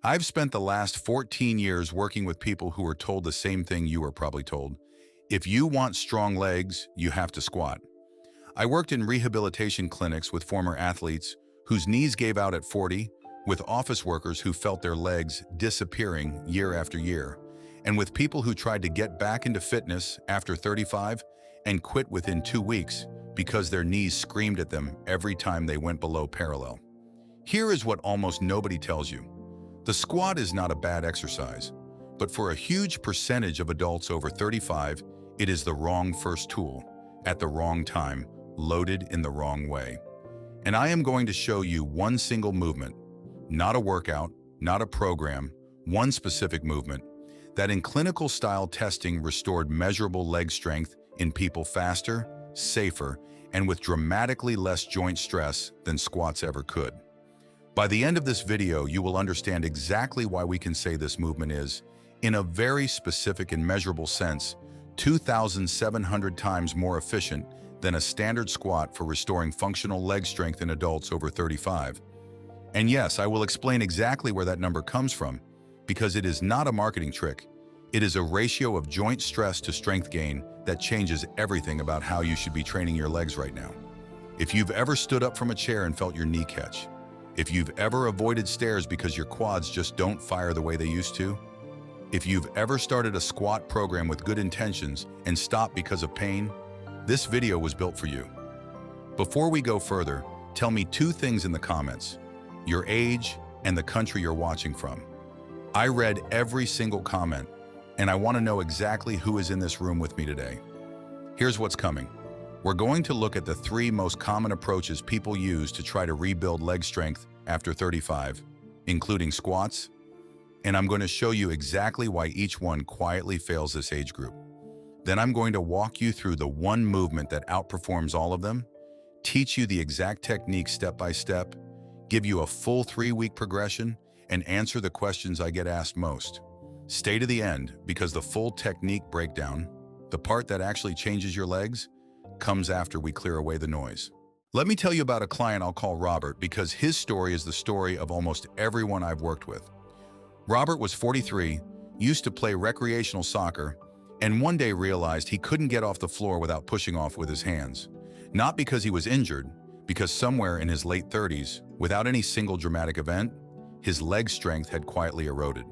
I've spent the last 14 years working with people who were told the same thing you were probably told. If you want strong legs, you have to squat. I worked in rehabilitation clinics with former athletes whose knees gave out at 40, with office workers who felt their legs disappearing year after year, and with people who tried to get back into fitness after 35 and quit within 2 weeks because their knees screamed at them every time they went below parallel. Here is what almost nobody tells you. The squat is not a bad exercise, but for a huge percentage of adults over 35, it is the wrong first tool, at the wrong time, loaded in the wrong way. And I am going to show you one single movement, not a workout, not a program, one specific movement, that in clinical style testing restored measurable leg strength in people faster, safer, and with dramatically less joint stress than squats ever could. By the end of this video, you will understand exactly why we can say this movement is, in a very specific and measurable sense, 2,700 times more efficient than a standard squat for restoring functional leg strength in adults over 35. And yes, I will explain exactly where that number comes from, because it is not a marketing trick. It is a ratio of joint stress to strength gain that changes everything about how you should be training your legs right now. If you've ever stood up from a chair and felt your knee catch, if you've ever avoided stairs because your quads just don't fire the way they used to, if you've ever started a squat program with good intentions and stopped because of pain, this video was built for you. Before we go further, tell me two things in the comments: your age and the country you're watching from. I read every single comment, and I want to know exactly who is in this room with me today. Here's what's coming. We're going to look at the 3 most common approaches people use to try to rebuild leg strength after 35, including squats, and I'm going to show you exactly why each one quietly fails this age group. Then I'm going to walk you through the one movement that outperforms all of them, teach you the exact technique step by step, give you a full 3-week progression, and answer the questions I get asked most. Stay to the end, because the full technique breakdown, the part that actually changes your legs, comes after we clear away the noise. Let me tell you about a client I'll call Robert, because his story is the story of almost everyone I've worked with. Robert was 43, used to play recreational soccer, and one day realized he couldn't get off the floor without pushing off with his hands. Not because he was injured, because somewhere in his late 30s, without any single dramatic event, his leg strength had quietly eroded.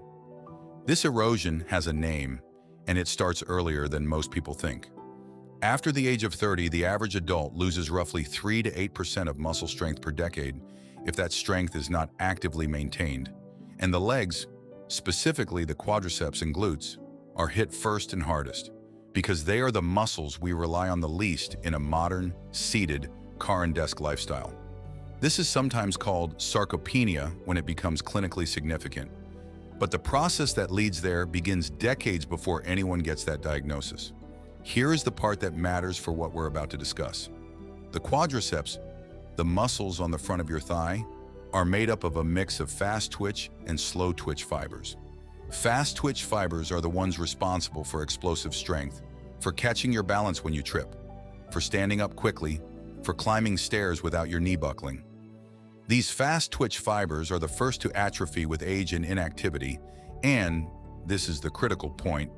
This erosion has a name, and it starts earlier than most people think. After the age of 30, the average adult loses roughly 3 to 8% of muscle strength per decade if that strength is not actively maintained. And the legs, specifically the quadriceps and glutes, are hit first and hardest, because they are the muscles we rely on the least in a modern, seated, car and desk lifestyle. This is sometimes called sarcopenia when it becomes clinically significant. But the process that leads there begins decades before anyone gets that diagnosis. Here is the part that matters for what we're about to discuss. The quadriceps, the muscles on the front of your thigh, are made up of a mix of fast twitch and slow twitch fibers. Fast twitch fibers are the ones responsible for explosive strength, for catching your balance when you trip, for standing up quickly, for climbing stairs without your knee buckling. These fast twitch fibers are the first to atrophy with age and inactivity, and, this is the critical point,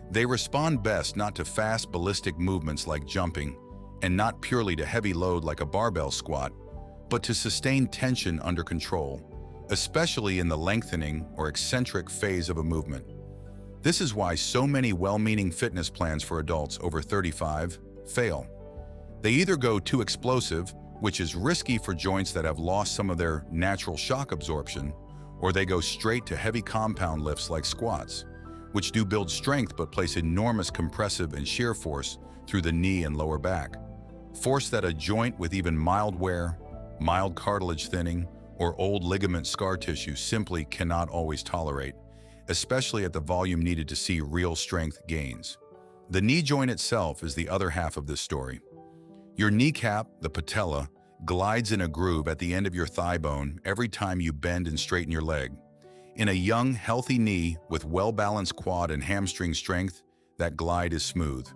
they respond best not to fast ballistic movements like jumping, and not purely to heavy load like a barbell squat, but to sustained tension under control, especially in the lengthening or eccentric phase of a movement. This is why so many well-meaning fitness plans for adults over 35 fail. They either go too explosive, which is risky for joints that have lost some of their natural shock absorption, or they go straight to heavy compound lifts like squats, which do build strength but place enormous compressive and shear force through the knee and lower back. Force that a joint with even mild wear, mild cartilage thinning, or old ligament scar tissue simply cannot always tolerate, especially at the volume needed to see real strength gains. The knee joint itself is the other half of this story. Your kneecap, the patella, glides in a groove at the end of your thigh bone every time you bend and straighten your leg. In a young, healthy knee with well-balanced quad and hamstring strength, that glide is smooth.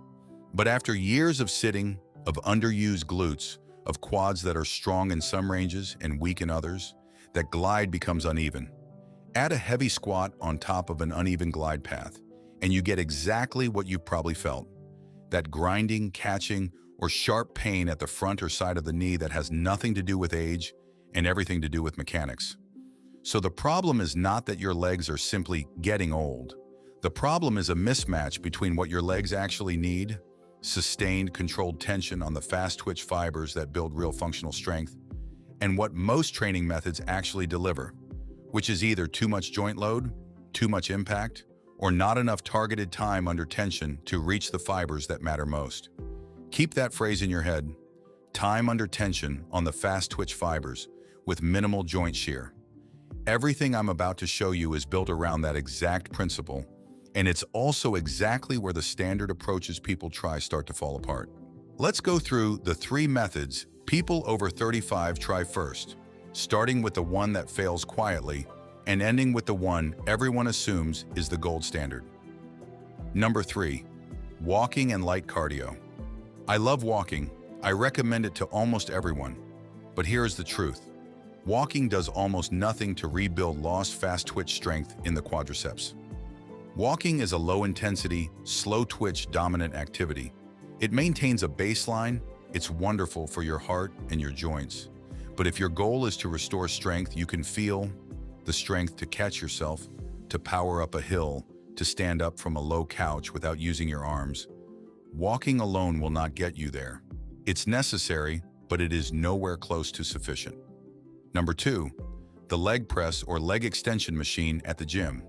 But after years of sitting, of underused glutes, of quads that are strong in some ranges and weak in others, that glide becomes uneven. Add a heavy squat on top of an uneven glide path, and you get exactly what you've probably felt. That grinding, catching, or sharp pain at the front or side of the knee that has nothing to do with age and everything to do with mechanics. So the problem is not that your legs are simply getting old. The problem is a mismatch between what your legs actually need, sustained, controlled tension on the fast twitch fibers that build real functional strength, and what most training methods actually deliver, which is either too much joint load, too much impact, or not enough targeted time under tension to reach the fibers that matter most. Keep that phrase in your head: time under tension on the fast twitch fibers with minimal joint shear. Everything I'm about to show you is built around that exact principle, and it's also exactly where the standard approaches people try start to fall apart. Let's go through the 3 methods people over 35 try first, starting with the one that fails quietly and ending with the one everyone assumes is the gold standard. Number 3, walking and light cardio. I love walking. I recommend it to almost everyone. But here's the truth. Walking does almost nothing to rebuild lost fast twitch strength in the quadriceps. Walking is a low-intensity, slow-twitch dominant activity. It maintains a baseline. It's wonderful for your heart and your joints. But if your goal is to restore strength, you can feel the strength to catch yourself, to power up a hill, to stand up from a low couch without using your arms. Walking alone will not get you there. It's necessary, but it is nowhere close to sufficient. Number 2, the leg press or leg extension machine at the gym.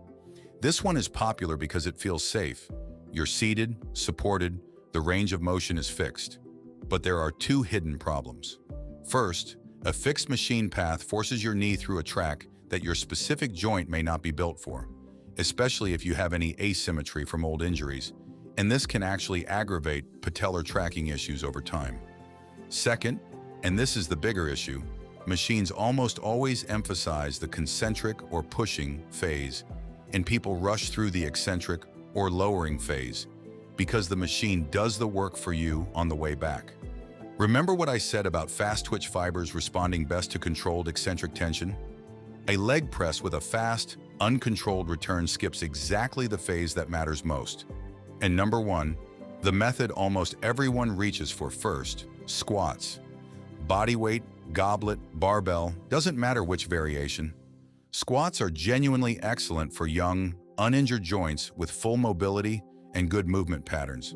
This one is popular because it feels safe. You're seated, supported, the range of motion is fixed. But there are 2 hidden problems. First, a fixed machine path forces your knee through a track that your specific joint may not be built for, especially if you have any asymmetry from old injuries, and this can actually aggravate patellar tracking issues over time. Second, and this is the bigger issue, machines almost always emphasize the concentric or pushing phase, and people rush through the eccentric or lowering phase because the machine does the work for you on the way back. Remember what I said about fast twitch fibers responding best to controlled eccentric tension? A leg press with a fast, uncontrolled return skips exactly the phase that matters most. And number 1, the method almost everyone reaches for first, squats. Body weight, goblet, barbell, doesn't matter which variation. Squats are genuinely excellent for young, uninjured joints with full mobility and good movement patterns.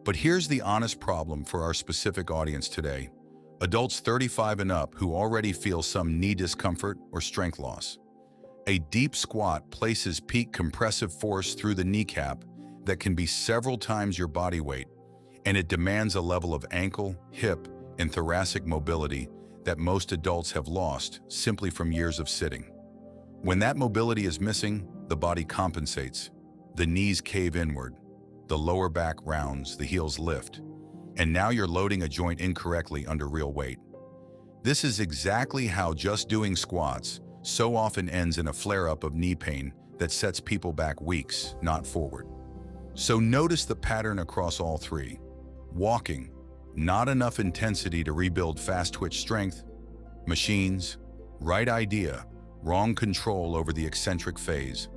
But here's the honest problem for our specific audience today: adults 35 and up who already feel some knee discomfort or strength loss. A deep squat places peak compressive force through the kneecap that can be several times your body weight, and it demands a level of ankle, hip, and thoracic mobility that most adults have lost simply from years of sitting. When that mobility is missing, the body compensates. The knees cave inward, the lower back rounds, the heels lift, and now you're loading a joint incorrectly under real weight. This is exactly how just doing squats so often ends in a flare-up of knee pain that sets people back weeks, not forward. So notice the pattern across all 3. Walking, not enough intensity to rebuild fast twitch strength. Machines, right idea, wrong control over the eccentric phase.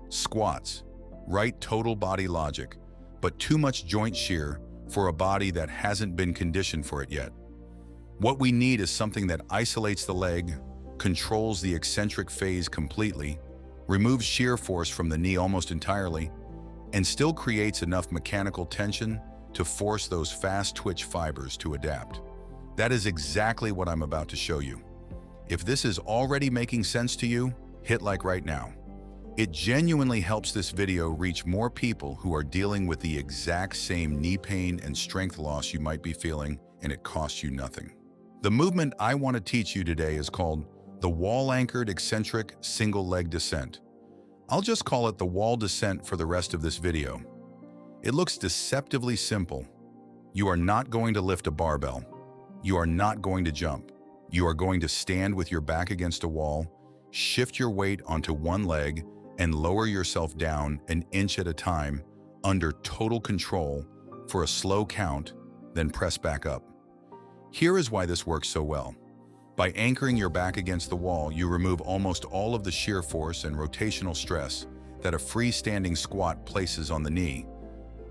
Squats, right total body logic, but too much joint shear for a body that hasn't been conditioned for it yet. What we need is something that isolates the leg, controls the eccentric phase completely, removes shear force from the knee almost entirely, and still creates enough mechanical tension to force those fast twitch fibers to adapt. That is exactly what I'm about to show you. If this is already making sense to you, hit like right now. It genuinely helps this video reach more people who are dealing with the exact same knee pain and strength loss you might be feeling, and it costs you nothing. The movement I want to teach you today is called the wall-anchored eccentric single leg descent. I'll just call it the wall descent for the rest of this video. It looks deceptively simple. You are not going to lift a barbell. You are not going to jump. You are going to stand with your back against a wall, shift your weight onto one leg, and lower yourself down an inch at a time under total control for a slow count, then press back up. Here is why this works so well. By anchoring your back against the wall, you remove almost all of the shear force and rotational stress that a freestanding squat places on the knee.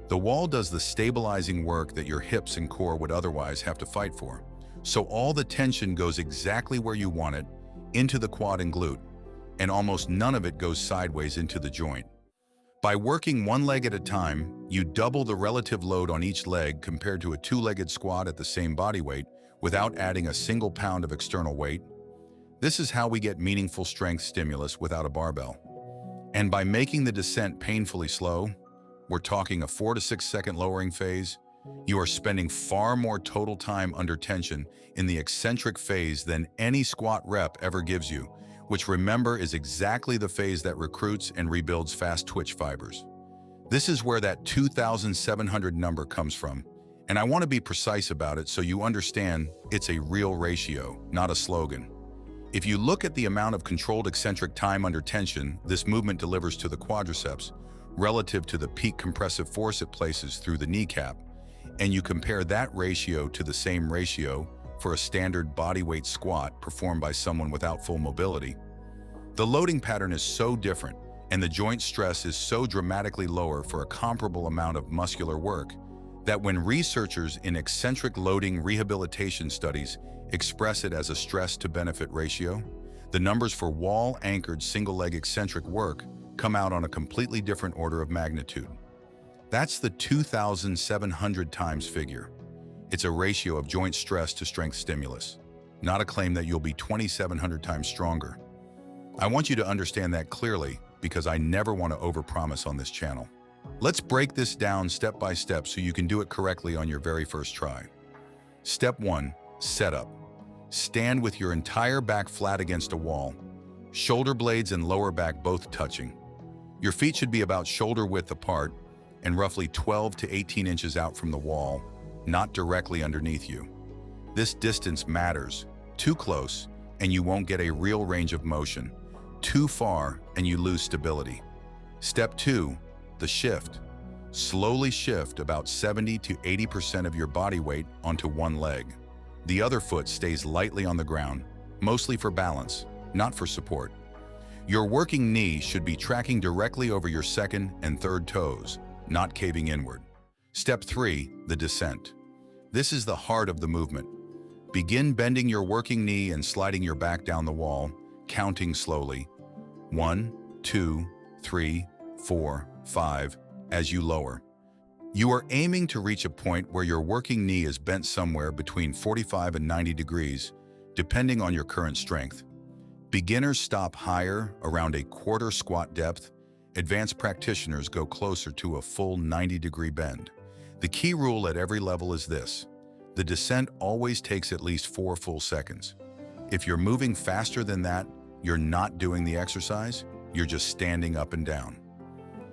The wall does the stabilizing work that your hips and core would otherwise have to fight for. So all the tension goes exactly where you want it, into the quad and glute, and almost none of it goes sideways into the joint. By working one leg at a time, you double the relative load on each leg compared to a two-legged squat at the same body weight without adding a single pound of external weight. This is how we get meaningful strength stimulus without a barbell. And by making the descent painfully slow, we're talking a 4 to 6 second lowering phase, you are spending far more total time under tension in the eccentric phase than any squat rep ever gives you, which remember is exactly the phase that recruits and rebuilds fast twitch fibers. This is where that 2,700 number comes from, and I want to be precise about it so you understand it's a real ratio, not a slogan. If you look at the amount of controlled eccentric time under tension this movement delivers to the quadriceps relative to the peak compressive force it places through the kneecap, and you compare that ratio to the same ratio for a standard bodyweight squat performed by someone without full mobility, the loading pattern is so different and the joint stress is so dramatically lower for a comparable amount of muscular work that when researchers in eccentric loading rehabilitation studies express it as a stress-to-benefit ratio, the numbers for wall-anchored single-leg eccentric work come out on a completely different order of magnitude. That's the 2,700 times figure. It's a ratio of joint stress to strength stimulus, not a claim that you'll be 2,700 times stronger. I want you to understand that clearly because I never want to overpromise on this channel. Let's break this down step by step so you can do it correctly on your very first try. Step 1, setup. Stand with your entire back flat against a wall, shoulder blades and lower back both touching. Your feet should be about shoulder width apart and roughly 12 to 18 inches out from the wall, not directly underneath you. This distance matters. Too close, and you won't get a real range of motion. Too far, and you lose stability. Step 2, the shift. Slowly shift about 70 to 80% of your body weight onto one leg. The other foot stays lightly on the ground, mostly for balance, not for support. Your working knee should be tracking directly over your second and third toes, not caving inward. Step 3, the descent. This is the heart of the movement. Begin bending your working knee and sliding your back down the wall, counting slowly. 1, 2, 3, 4, 5, as you lower. You are aiming to reach a point where your working knee is bent somewhere between 45 and 90 degrees, depending on your current strength. Beginners stop higher, around a quarter squat depth. Advanced practitioners go closer to a full 90-degree bend. The key rule at every level is this: the descent always takes at least 4 full seconds. If you're moving faster than that, you're not doing the exercise, you're just standing up and down.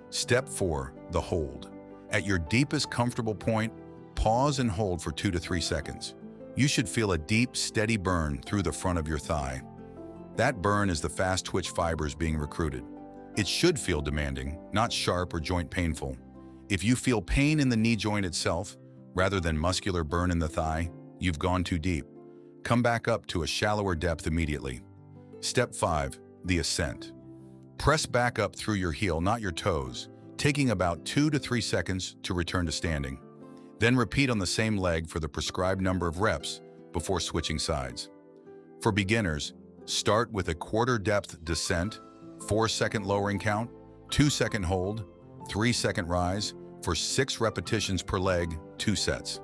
Step 4, the hold. At your deepest comfortable point, pause and hold for 2 to 3 seconds. You should feel a deep, steady burn through the front of your thigh. That burn is the fast twitch fibers being recruited. It should feel demanding, not sharp or joint painful. If you feel pain in the knee joint itself, rather than muscular burn in the thigh, you've gone too deep. Come back up to a shallower depth immediately. Step 5, the ascent. Press back up through your heel, not your toes, taking about 2 to 3 seconds to return to standing. Then repeat on the same leg for the prescribed number of reps before switching sides. For beginners, start with a quarter depth descent, 4-second lowering count, 2-second hold, 3-second rise for 6 repetitions per leg, 2 sets.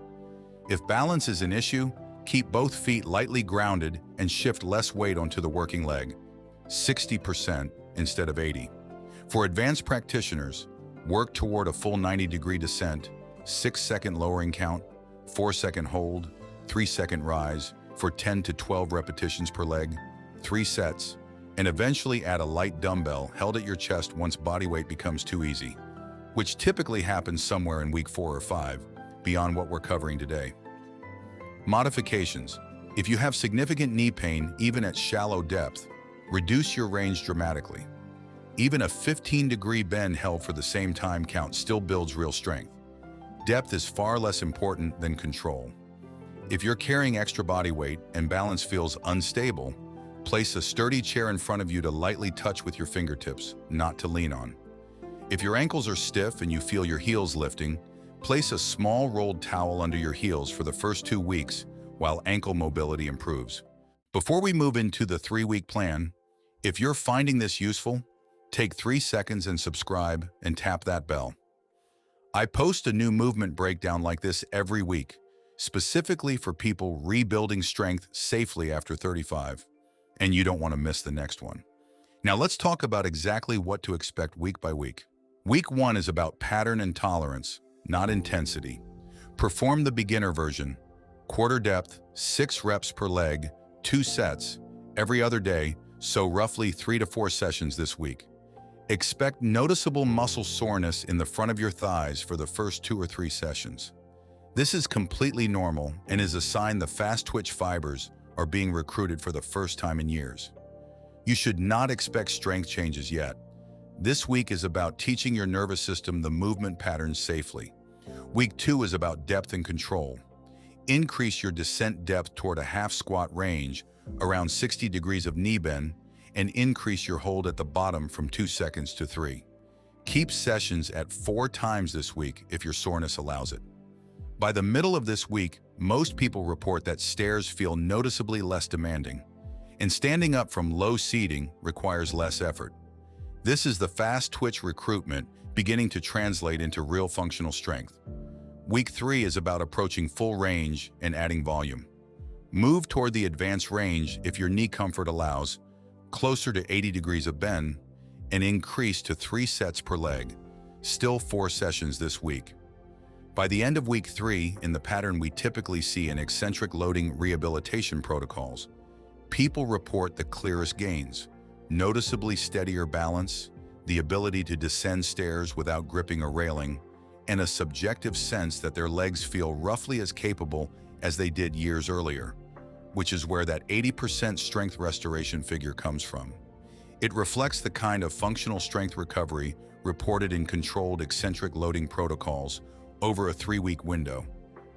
If balance is an issue, keep both feet lightly grounded and shift less weight onto the working leg, 60% instead of 80%. For advanced practitioners, work toward a full 90-degree descent, 6-second lowering count, 4-second hold, 3-second rise for 10 to 12 repetitions per leg, 3 sets, and eventually add a light dumbbell held at your chest once body weight becomes too easy, which typically happens somewhere in week 4 or 5, beyond what we're covering today. Modifications. If you have significant knee pain, even at shallow depth, reduce your range dramatically. Even a 15-degree bend held for the same time count still builds real strength. Depth is far less important than control. If you're carrying extra body weight and balance feels unstable, place a sturdy chair in front of you to lightly touch with your fingertips, not to lean on. If your ankles are stiff and you feel your heels lifting, place a small rolled towel under your heels for the first 2 weeks while ankle mobility improves. Before we move into the 3-week plan, if you're finding this useful, take 3 seconds and subscribe and tap that bell. I post a new movement breakdown like this every week, specifically for people rebuilding strength safely after 35, and you don't want to miss the next one. Now let's talk about exactly what to expect week by week. Week 1 is about pattern and tolerance, not intensity. Perform the beginner version, quarter depth, 6 reps per leg, 2 sets, every other day, so roughly 3 to 4 sessions this week. Expect noticeable muscle soreness in the front of your thighs for the first 2 or 3 sessions. This is completely normal and is a sign the fast twitch fibers are being recruited for the first time in years. You should not expect strength changes yet. This week is about teaching your nervous system the movement patterns safely. Week 2 is about depth and control. Increase your descent depth toward a half squat range, around 60 degrees of knee bend, and increase your hold at the bottom from 2 seconds to 3. Keep sessions at 4 times this week if your soreness allows it. By the middle of this week, most people report that stairs feel noticeably less demanding, and standing up from low seating requires less effort. This is the fast twitch recruitment beginning to translate into real functional strength. Week 3 is about approaching full range and adding volume. Move toward the advanced range if your knee comfort allows, closer to 80 degrees of bend, and increase to 3 sets per leg, still 4 sessions this week. By the end of week 3, in the pattern we typically see in eccentric loading rehabilitation protocols, people report the clearest gains: noticeably steadier balance, the ability to descend stairs without gripping a railing, and a subjective sense that their legs feel roughly as capable as they did years earlier, which is where that 80% strength restoration figure comes from. It reflects the kind of functional strength recovery reported in controlled eccentric loading protocols over a 3-week window,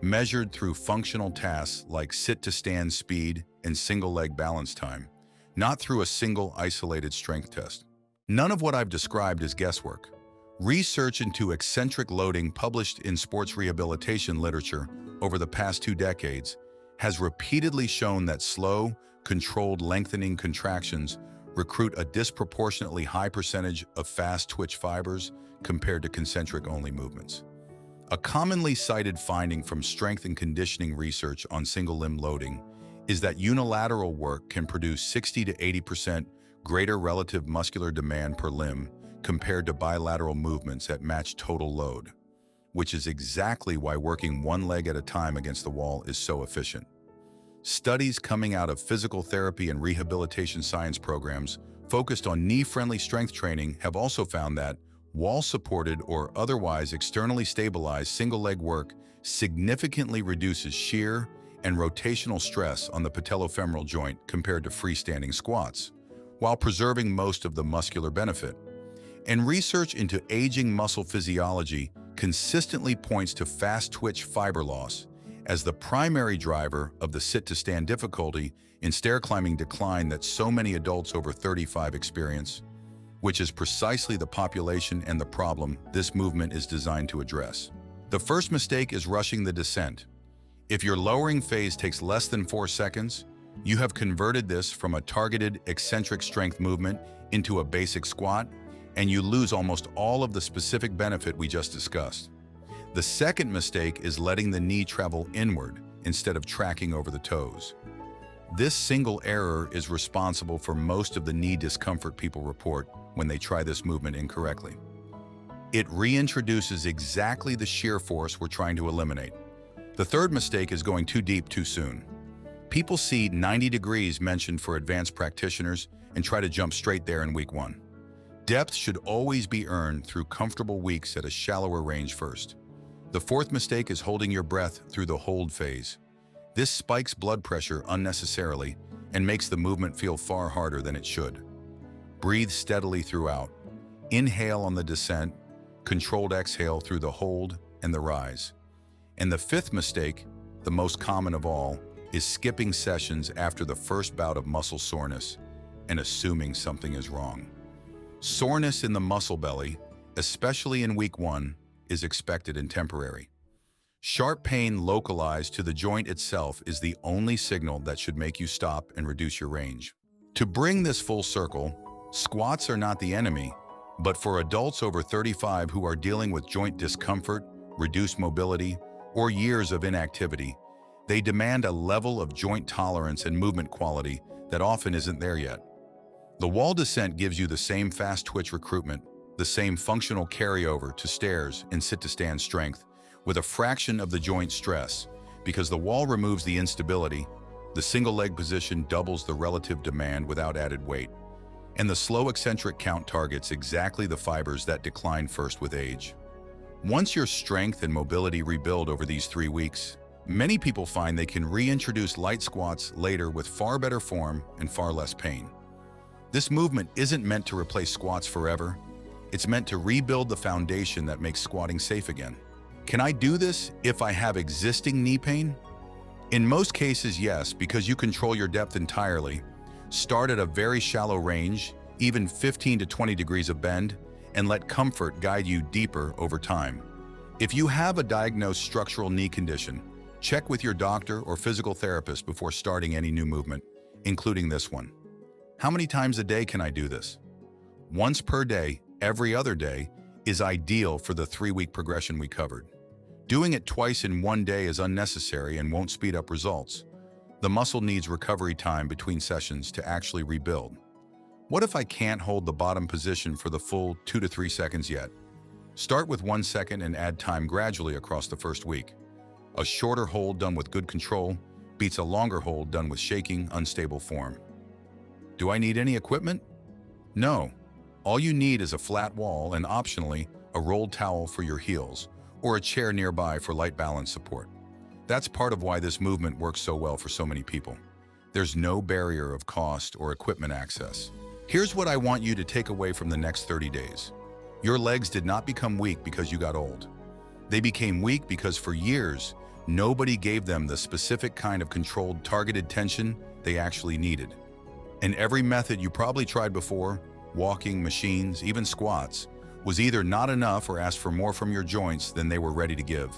measured through functional tasks like sit-to-stand speed and single-leg balance time, not through a single isolated strength test. None of what I've described is guesswork. Research into eccentric loading published in sports rehabilitation literature over the past 2 decades has repeatedly shown that slow, controlled lengthening contractions recruit a disproportionately high percentage of fast twitch fibers compared to concentric-only movements. A commonly cited finding from strength and conditioning research on single-limb loading is that unilateral work can produce 60 to 80% greater relative muscular demand per limb compared to bilateral movements at matched total load, which is exactly why working one leg at a time against the wall is so efficient. Studies coming out of physical therapy and rehabilitation science programs focused on knee-friendly strength training have also found that wall-supported or otherwise externally stabilized single-leg work significantly reduces shear and rotational stress on the patellofemoral joint compared to freestanding squats, while preserving most of the muscular benefit. And research into aging muscle physiology consistently points to fast twitch fiber loss as the primary driver of the sit-to-stand difficulty in stair climbing decline that so many adults over 35 experience, which is precisely the population and the problem this movement is designed to address. The first mistake is rushing the descent. If your lowering phase takes less than 4 seconds, you have converted this from a targeted eccentric strength movement into a basic squat, and you lose almost all of the specific benefit we just discussed. The second mistake is letting the knee travel inward instead of tracking over the toes. This single error is responsible for most of the knee discomfort people report when they try this movement incorrectly. It reintroduces exactly the shear force we're trying to eliminate. The third mistake is going too deep too soon. People see 90 degrees mentioned for advanced practitioners and try to jump straight there in week 1. Depth should always be earned through comfortable weeks at a shallower range first. The fourth mistake is holding your breath through the hold phase. This spikes blood pressure unnecessarily and makes the movement feel far harder than it should. Breathe steadily throughout. Inhale on the descent, controlled exhale through the hold and the rise. And the fifth mistake, the most common of all, is skipping sessions after the first bout of muscle soreness and assuming something is wrong. Soreness in the muscle belly, especially in week 1, is expected and temporary. Sharp pain localized to the joint itself is the only signal that should make you stop and reduce your range. To bring this full circle, squats are not the enemy, but for adults over 35 who are dealing with joint discomfort, reduced mobility, or years of inactivity, they demand a level of joint tolerance and movement quality that often isn't there yet. The wall descent gives you the same fast twitch recruitment, the same functional carryover to stairs and sit-to-stand strength, with a fraction of the joint stress, because the wall removes the instability, the single leg position doubles the relative demand without added weight, and the slow eccentric count targets exactly the fibers that decline first with age. Once your strength and mobility rebuild over these 3 weeks, many people find they can reintroduce light squats later with far better form and far less pain. This movement isn't meant to replace squats forever. It's meant to rebuild the foundation that makes squatting safe again. Can I do this if I have existing knee pain? In most cases, yes, because you control your depth entirely. Start at a very shallow range, even 15 to 20 degrees of bend, and let comfort guide you deeper over time. If you have a diagnosed structural knee condition, check with your doctor or physical therapist before starting any new movement, including this one. How many times a day can I do this? Once per day, every other day, is ideal for the 3-week progression we covered. Doing it twice in one day is unnecessary and won't speed up results. The muscle needs recovery time between sessions to actually rebuild. What if I can't hold the bottom position for the full 2 to 3 seconds yet? Start with 1 second and add time gradually across the first week. A shorter hold done with good control beats a longer hold done with shaking, unstable form. Do I need any equipment? No. All you need is a flat wall and optionally a rolled towel for your heels or a chair nearby for light balance support. That's part of why this movement works so well for so many people. There's no barrier of cost or equipment access. Here's what I want you to take away from the next 30 days. Your legs did not become weak because you got old. They became weak because for years, nobody gave them the specific kind of controlled, targeted tension they actually needed. And every method you probably tried before, walking, machines, even squats, was either not enough or asked for more from your joints than they were ready to give.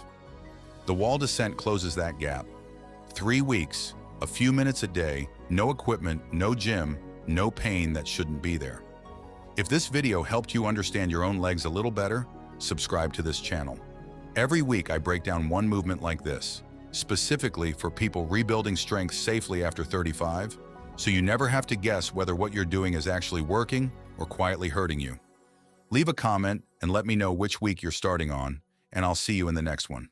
The wall descent closes that gap. 3 weeks, a few minutes a day, no equipment, no gym, no pain that shouldn't be there. If this video helped you understand your own legs a little better, subscribe to this channel. Every week I break down one movement like this, specifically for people rebuilding strength safely after 35, so you never have to guess whether what you're doing is actually working or quietly hurting you. Leave a comment and let me know which week you're starting on, and I'll see you in the next one.